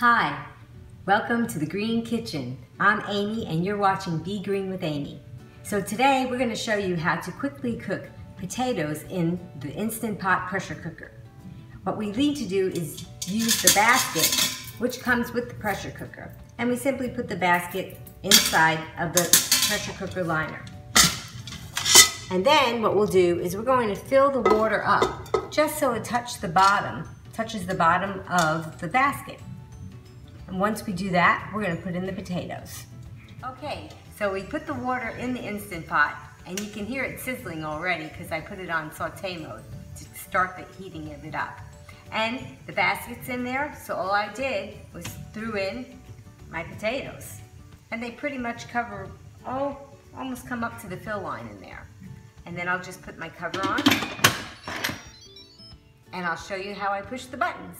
Hi, welcome to the Green Kitchen. I'm Amy and you're watching Be Green with Amy. So today we're going to show you how to quickly cook potatoes in the Instant Pot pressure cooker. What we need to do is use the basket which comes with the pressure cooker, and we simply put the basket inside of the pressure cooker liner. And then what we'll do is we're going to fill the water up just so it touches the bottom of the basket. And once we do that, we're going to put in the potatoes. Okay, so we put the water in the Instant Pot, and you can hear it sizzling already because I put it on saute mode to start the heating of it up. And the basket's in there, so all I did was threw in my potatoes. And they pretty much cover, almost come up to the fill line in there. And then I'll just put my cover on, and I'll show you how I push the buttons.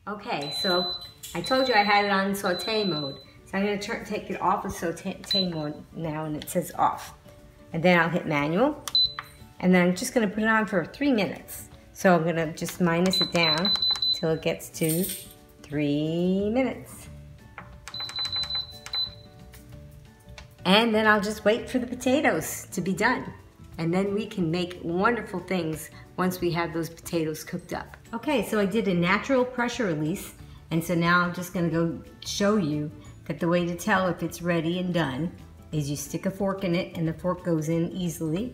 Okay, so I told you I had it on saute mode. So I'm going to take it off of saute mode now, and it says off. And then I'll hit manual, and then I'm just going to put it on for 3 minutes. So I'm going to just minus it down till it gets to 3 minutes. And then I'll just wait for the potatoes to be done. And then we can make wonderful things once we have those potatoes cooked up. Okay, so I did a natural pressure release, and so now I'm just gonna go show you that the way to tell if it's ready and done is you stick a fork in it and the fork goes in easily,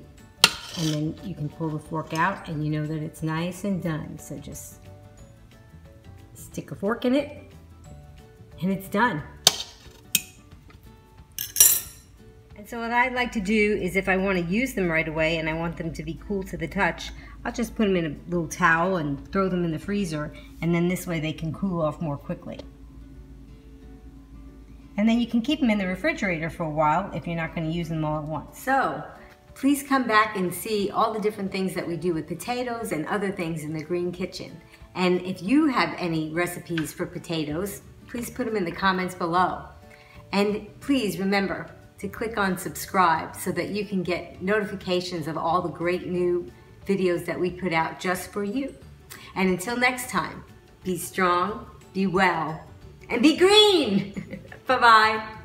and then you can pull the fork out and you know that it's nice and done. So just stick a fork in it and it's done. And so what I'd like to do is, if I want to use them right away and I want them to be cool to the touch, I'll just put them in a little towel and throw them in the freezer, and then this way they can cool off more quickly. And then you can keep them in the refrigerator for a while if you're not going to use them all at once. So please come back and see all the different things that we do with potatoes and other things in the Green Kitchen. And if you have any recipes for potatoes, please put them in the comments below. And please remember to click on subscribe so that you can get notifications of all the great new videos that we put out just for you. And until next time, be strong, be well, and be green! Bye-bye.